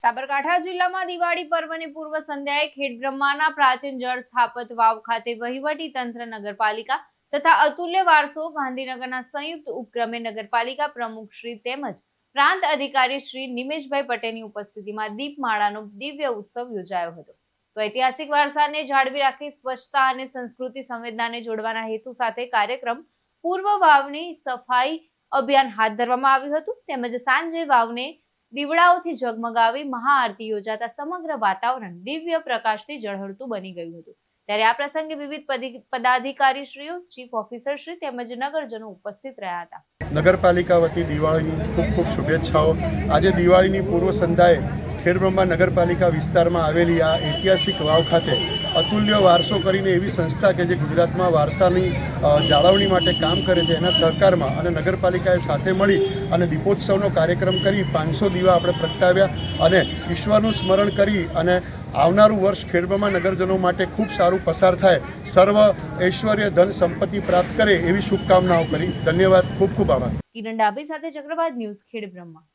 સાબરકાંઠા જિલ્લામાં દિવાળી પર્વની પૂર્વ સંધ્યાએ ખેડબ્રહ્માના પ્રાચીન જળ સ્થાપત વાવ ખાતે વહીવટી તંત્ર, નગરપાલિકા તથા અતુલ્ય વારસો ગાંધીનગરના સંયુક્ત ઉપક્રમે નગરપાલિકા પ્રમુખ શ્રી તેમજ પ્રાંત અધિકારી શ્રી નિમેશભાઈ પટેલની ઉપસ્થિતિમાં દીપમાળાનો દિવ્ય ઉત્સવ યોજાયો હતો। તો ઐતિહાસિક વારસાને જાળવી રાખી સ્વચ્છતા અને સંસ્કૃતિ સંવેદનાને જોડવાના હેતુ સાથે કાર્યક્રમ પૂર્વ વાવની સફાઈ અભિયાન હાથ ધરવામાં આવ્યું હતું। તેમજ સાંજે વાવને દીવડાઓથી ઝગમગાવી મહાઆરતી યોજાતા સમગ્ર વાતાવરણ દિવ્ય પ્રકાશથી ઝળહળતું બની ગયું હતું। ત્યારે આ પ્રસંગે વિવિધ પદાધિકારીશ્રીઓ, ચીફ ઓફિસરશ્રી તેમજ નગરજનો ઉપસ્થિત રહ્યા હતા। નગરપાલિકા વતી દિવાળીની ખૂબ ખૂબ શુભેચ્છાઓ। આજે દિવાળીની પૂર્વ સંધ્યાએ ખેડબ્રહ્મા નગરપાલિકા વિસ્તારમાં આવેલી આ ઐતિહાસિક વાવ ખાતે અતુલ્ય વારસો કરીને એવી સંસ્થા કે જે ગુજરાતમાં વારસાની જાળવણી માટે કામ કરે છે, એના સહકારમાં અને નગરપાલિકાએ સાથે મળી અને દીપોત્સવનો કાર્યક્રમ કરી 500 દીવા આપણે પ્રગટાવ્યા અને ઈશ્વરનું સ્મરણ કરી અને આવનારું વર્ષ ખેડબ્રહ્મા નગરજનો માટે ખૂબ સારું પસાર થાય, સર્વ ઐશ્વર્ય ધન સંપત્તિ પ્રાપ્ત કરે એવી શુભકામનાઓ કરી। ધન્યવાદ, ખૂબ ખૂબ આભાર। કિરણ ડાભી સાથે ચક્રવાત ન્યૂઝ, ખેડબ્રહ્મા।